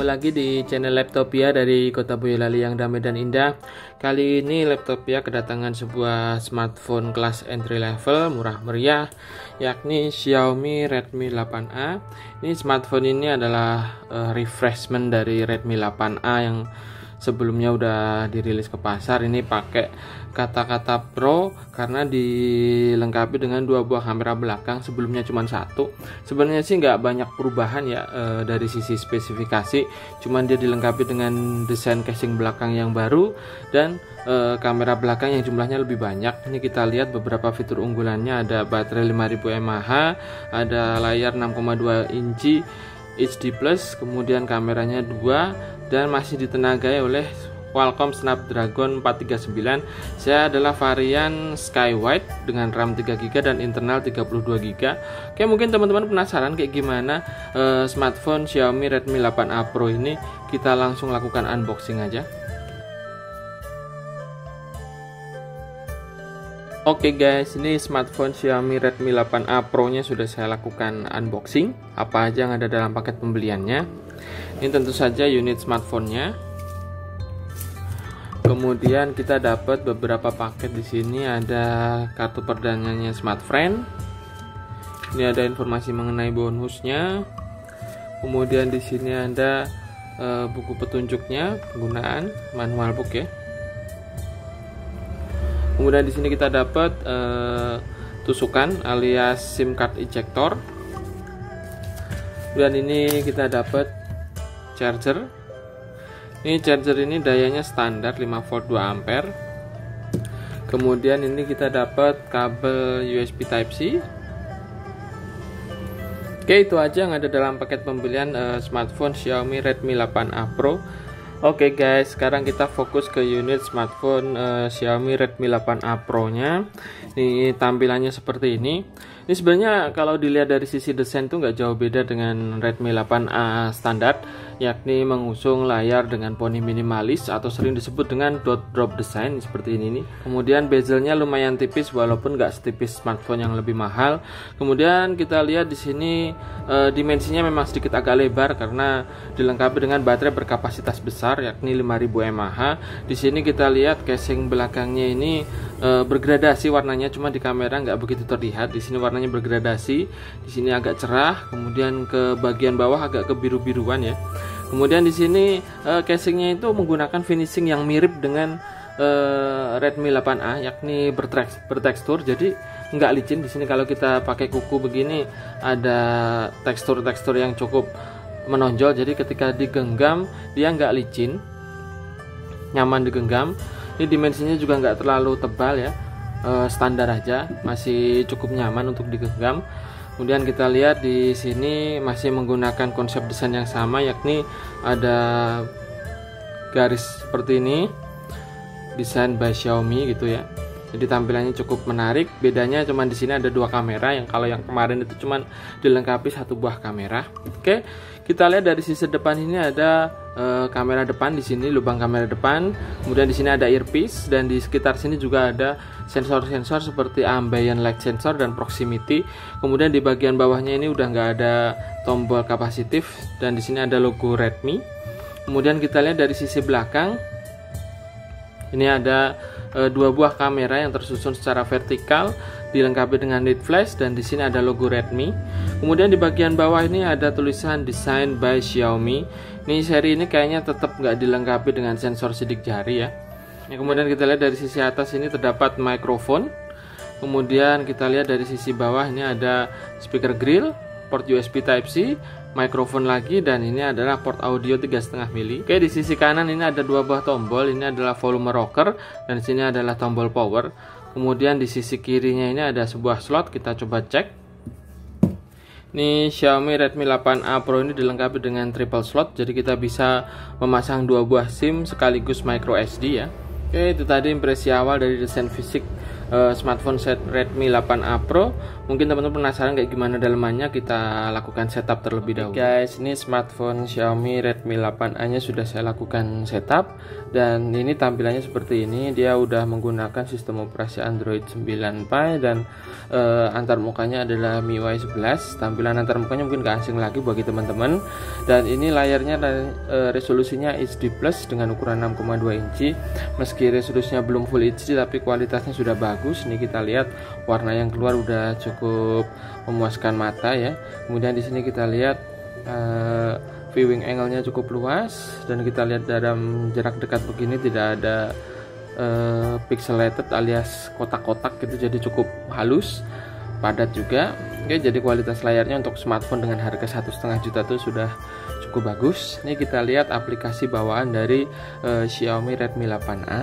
lagi di channel Laptopia dari Kota Boyolali yang damai dan indah. Kali ini Laptopia kedatangan sebuah smartphone kelas entry level murah meriah, yakni Xiaomi Redmi 8A. Ini smartphone ini adalah refreshment dari Redmi 8A yang sebelumnya udah dirilis ke pasar. Ini pakai kata-kata Pro karena dilengkapi dengan dua buah kamera belakang, sebelumnya cuma satu. Sebenarnya sih nggak banyak perubahan ya dari sisi spesifikasi, cuman dia dilengkapi dengan desain casing belakang yang baru dan kamera belakang yang jumlahnya lebih banyak. Ini kita lihat beberapa fitur unggulannya, ada baterai 5000 mAh, ada layar 6,2 inci HD+, kemudian kameranya 2 dan masih ditenagai oleh Qualcomm Snapdragon 439. Saya adalah varian Skywide dengan RAM 3GB dan internal 32GB. Oke, mungkin teman-teman penasaran kayak gimana smartphone Xiaomi Redmi 8A Pro ini. Kita langsung lakukan unboxing aja. Oke guys, ini smartphone Xiaomi Redmi 8A Pro nya sudah saya lakukan unboxing. Apa aja yang ada dalam paket pembeliannya. Ini tentu saja unit smartphone-nya. Kemudian kita dapat beberapa paket di sini, ada kartu perdananya SmartFriend. Ini ada informasi mengenai bonusnya. Kemudian di sini ada buku petunjuknya, penggunaan manual book ya. Kemudian di sini kita dapat tusukan alias SIM card ejector. Dan ini kita dapat charger. Ini charger ini dayanya standar 5V 2A. Kemudian ini kita dapat kabel USB Type-C. Oke, itu aja yang ada dalam paket pembelian smartphone Xiaomi Redmi 8A Pro. Oke guys, sekarang kita fokus ke unit smartphone Xiaomi Redmi 8A Pro nya. Ini tampilannya seperti ini. Ini sebenarnya kalau dilihat dari sisi desain tuh nggak jauh beda dengan Redmi 8A standar, yakni mengusung layar dengan poni minimalis atau sering disebut dengan dot drop design seperti ini nih. Kemudian bezelnya lumayan tipis walaupun nggak setipis smartphone yang lebih mahal. Kemudian kita lihat di sini dimensinya memang sedikit agak lebar karena dilengkapi dengan baterai berkapasitas besar yakni 5000 mAh. Di sini kita lihat casing belakangnya ini bergradasi warnanya, cuma di kamera nggak begitu terlihat. Di sini warnanya bergradasi, di sini agak cerah, kemudian ke bagian bawah agak kebiru-biruan ya. Kemudian di sini casingnya itu menggunakan finishing yang mirip dengan Redmi 8A, yakni bertekstur, jadi nggak licin. Di sini kalau kita pakai kuku begini ada tekstur-tekstur yang cukup menonjol, jadi ketika digenggam dia nggak licin, nyaman digenggam. Ini dimensinya juga nggak terlalu tebal ya, standar aja, masih cukup nyaman untuk digenggam. Kemudian kita lihat di sini masih menggunakan konsep desain yang sama, yakni ada garis seperti ini, desain by Xiaomi gitu ya. Jadi tampilannya cukup menarik. Bedanya cuma di sini ada dua kamera, yang kalau yang kemarin itu cuma dilengkapi satu buah kamera. Oke, kita lihat dari sisi depan ini ada kamera depan, di sini lubang kamera depan. Kemudian di sini ada earpiece dan di sekitar sini juga ada sensor-sensor seperti ambient light sensor dan proximity. Kemudian di bagian bawahnya ini udah nggak ada tombol kapasitif dan di sini ada logo Redmi. Kemudian kita lihat dari sisi belakang. Ini ada dua buah kamera yang tersusun secara vertikal, dilengkapi dengan LED flash dan di sini ada logo Redmi. Kemudian di bagian bawah ini ada tulisan Design by Xiaomi. Ini seri ini kayaknya tetap nggak dilengkapi dengan sensor sidik jari ya. Kemudian kita lihat dari sisi atas ini terdapat mikrofon. Kemudian kita lihat dari sisi bawah ini ada speaker grill, port USB Type-C, mikrofon lagi, dan ini adalah port audio 3,5 mili. Oke, di sisi kanan ini ada dua buah tombol. Ini adalah volume rocker dan di sini adalah tombol power. Kemudian di sisi kirinya ini ada sebuah slot. Kita coba cek. Ini Xiaomi Redmi 8A Pro ini dilengkapi dengan triple slot, jadi kita bisa memasang dua buah SIM sekaligus micro SD ya. Oke, itu tadi impresi awal dari desain fisik smartphone set Redmi 8A Pro. Mungkin teman-teman penasaran kayak gimana dalamannya, kita lakukan setup terlebih dahulu. Guys, ini smartphone Xiaomi Redmi 8A nya sudah saya lakukan setup, dan ini tampilannya seperti ini. Dia udah menggunakan sistem operasi Android 9 Pie, dan antar mukanya adalah MIUI 11. Tampilan antar mukanya mungkin gak asing lagi bagi teman-teman. Dan ini layarnya resolusinya HD Plus dengan ukuran 6,2 inci. Meski resolusinya belum Full HD, tapi kualitasnya sudah bagus. Ini kita lihat warna yang keluar udah cukup memuaskan mata ya. Kemudian di sini kita lihat viewing angle-nya cukup luas, dan kita lihat dalam jarak dekat begini tidak ada pixelated alias kotak-kotak gitu, jadi cukup halus, padat juga. Oke, jadi kualitas layarnya untuk smartphone dengan harga 1,5 juta itu sudah cukup bagus. Ini kita lihat aplikasi bawaan dari Xiaomi Redmi 8A.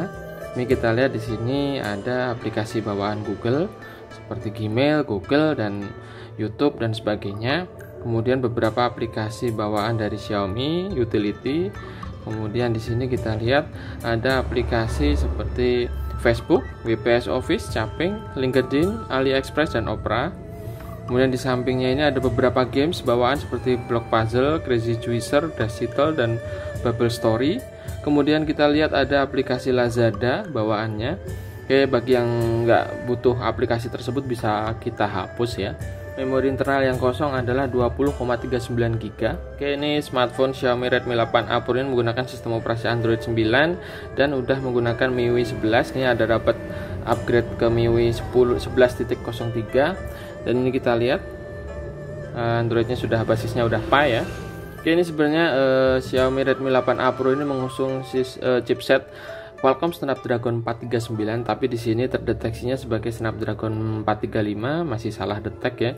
Ini kita lihat di sini ada aplikasi bawaan Google seperti Gmail, Google, dan YouTube dan sebagainya. Kemudian beberapa aplikasi bawaan dari Xiaomi utility. Kemudian di sini kita lihat ada aplikasi seperti Facebook, WPS Office, Caping, LinkedIn, AliExpress, dan Opera. Kemudian di sampingnya ini ada beberapa games bawaan seperti Block Puzzle, Crazy Juicer, Dash Title, dan Bubble Story. Kemudian kita lihat ada aplikasi Lazada bawaannya. Oke, bagi yang nggak butuh aplikasi tersebut bisa kita hapus ya. Memori internal yang kosong adalah 20,39 GB. Oke, ini smartphone Xiaomi Redmi 8A Pro ini menggunakan sistem operasi Android 9 dan udah menggunakan MIUI 11. Ini ada dapat upgrade ke MIUI 11.03. Dan ini kita lihat Androidnya sudah basisnya udah Pie ya. Oke, ini sebenarnya Xiaomi Redmi 8A Pro ini mengusung chipset Qualcomm Snapdragon 439, tapi di sini terdeteksinya sebagai Snapdragon 435, masih salah detek ya.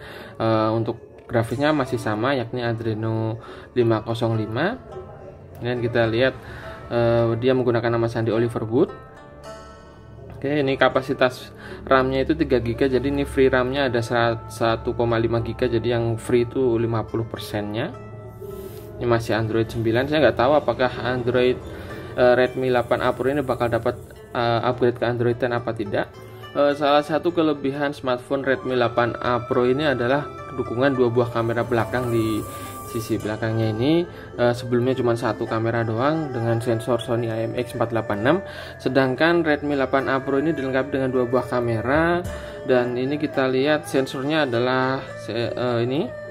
Untuk grafisnya masih sama, yakni Adreno 505. Dan kita lihat dia menggunakan nama sandi Oliver Wood. Oke, ini kapasitas RAM-nya itu 3 GB, jadi ini free RAM-nya ada 1,5 GB, jadi yang free itu 50%-nya. Ini masih Android 9. Saya nggak tahu apakah Android Redmi 8A Pro ini bakal dapat upgrade ke Android 10 apa tidak. Salah satu kelebihan smartphone Redmi 8A Pro ini adalah dukungan 2 buah kamera belakang di sisi belakangnya ini. Sebelumnya cuma satu kamera doang dengan sensor Sony IMX486, sedangkan Redmi 8A Pro ini dilengkapi dengan 2 buah kamera. Dan ini kita lihat sensornya adalah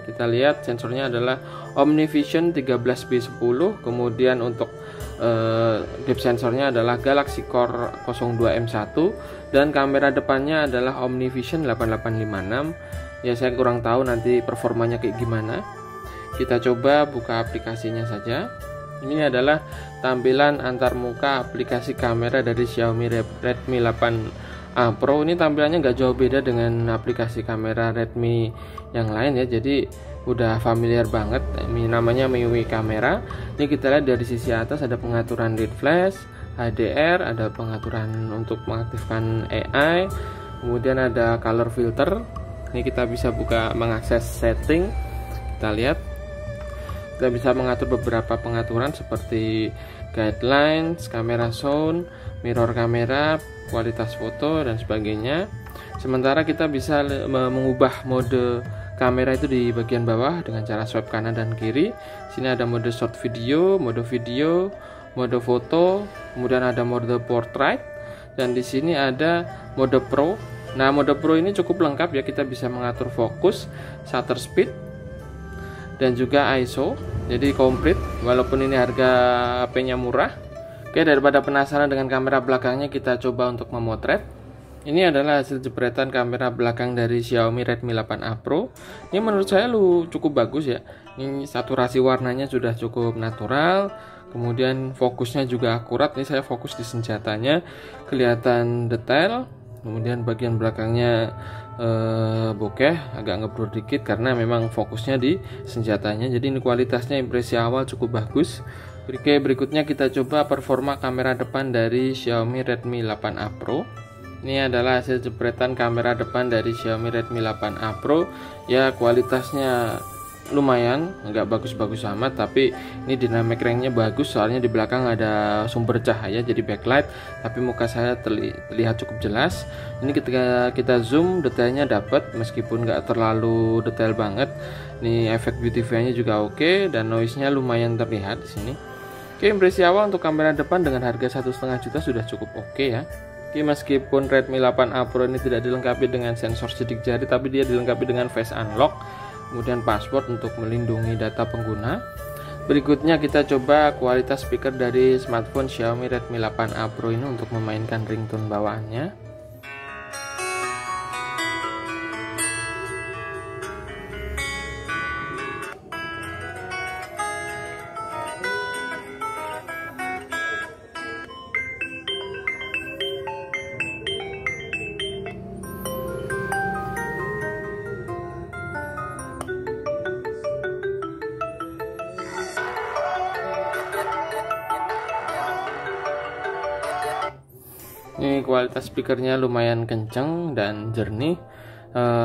kita lihat sensornya adalah OmniVision 13B10. Kemudian untuk depth sensornya adalah Galaxy Core 02M1, dan kamera depannya adalah OmniVision 8856. Ya, saya kurang tahu nanti performanya kayak gimana. Kita coba buka aplikasinya saja. Ini adalah tampilan antar muka aplikasi kamera dari Xiaomi Redmi 8A Pro. Ini tampilannya nggak jauh beda dengan aplikasi kamera Redmi yang lain ya, jadi udah familiar banget. Ini namanya MIUI kamera. Ini kita lihat dari sisi atas ada pengaturan read flash, HDR, ada pengaturan untuk mengaktifkan AI, kemudian ada color filter. Ini kita bisa buka mengakses setting. Kita lihat kita bisa mengatur beberapa pengaturan seperti guidelines, kamera sound, mirror kamera, kualitas foto, dan sebagainya. Sementara kita bisa mengubah mode kamera itu di bagian bawah dengan cara swipe kanan dan kiri. Sini ada mode short video, mode foto, kemudian ada mode portrait, dan di sini ada mode pro. Nah, mode pro ini cukup lengkap ya, kita bisa mengatur fokus, shutter speed, dan juga ISO. Jadi komplit walaupun ini harga HP-nya murah. Oke, daripada penasaran dengan kamera belakangnya, kita coba untuk memotret. Ini adalah hasil jepretan kamera belakang dari Xiaomi Redmi 8A Pro. Ini menurut saya cukup bagus ya. Ini saturasi warnanya sudah cukup natural. Kemudian fokusnya juga akurat. Ini saya fokus di senjatanya, kelihatan detail. Kemudian bagian belakangnya bokeh, agak ngeblur dikit karena memang fokusnya di senjatanya. Jadi ini kualitasnya impresi awal cukup bagus. Oke, berikutnya kita coba performa kamera depan dari Xiaomi Redmi 8A Pro. Ini adalah hasil jepretan kamera depan dari Xiaomi Redmi 8A Pro. Ya, kualitasnya lumayan, nggak bagus-bagus amat, tapi ini dynamic range-nya bagus soalnya di belakang ada sumber cahaya jadi backlight, tapi muka saya terlihat cukup jelas. Ini ketika kita zoom detailnya dapat meskipun nggak terlalu detail banget. Ini efek beautify-nya juga oke, dan noise-nya lumayan terlihat di sini. Oke, impresi awal untuk kamera depan dengan harga 1,5 juta sudah cukup oke ya. Oke, meskipun Redmi 8A Pro ini tidak dilengkapi dengan sensor sidik jari, tapi dia dilengkapi dengan face unlock, kemudian password untuk melindungi data pengguna. Berikutnya kita coba kualitas speaker dari smartphone Xiaomi Redmi 8A Pro ini untuk memainkan ringtone bawaannya. Ini kualitas speakernya lumayan kenceng dan jernih.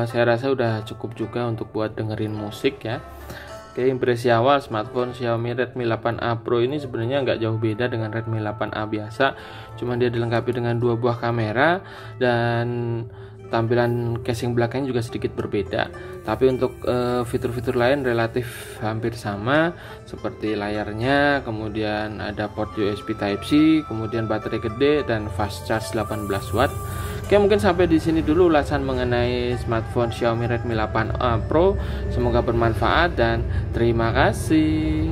Saya rasa udah cukup juga untuk buat dengerin musik ya. Oke, impresi awal smartphone Xiaomi Redmi 8A Pro ini sebenarnya nggak jauh beda dengan Redmi 8A biasa, cuma dia dilengkapi dengan 2 buah kamera dan tampilan casing belakangnya juga sedikit berbeda. Tapi untuk fitur-fitur lain relatif hampir sama, seperti layarnya, kemudian ada port USB Type-C, kemudian baterai gede dan fast charge 18 watt. Oke, mungkin sampai di sini dulu ulasan mengenai smartphone Xiaomi Redmi 8A Pro. Semoga bermanfaat dan terima kasih.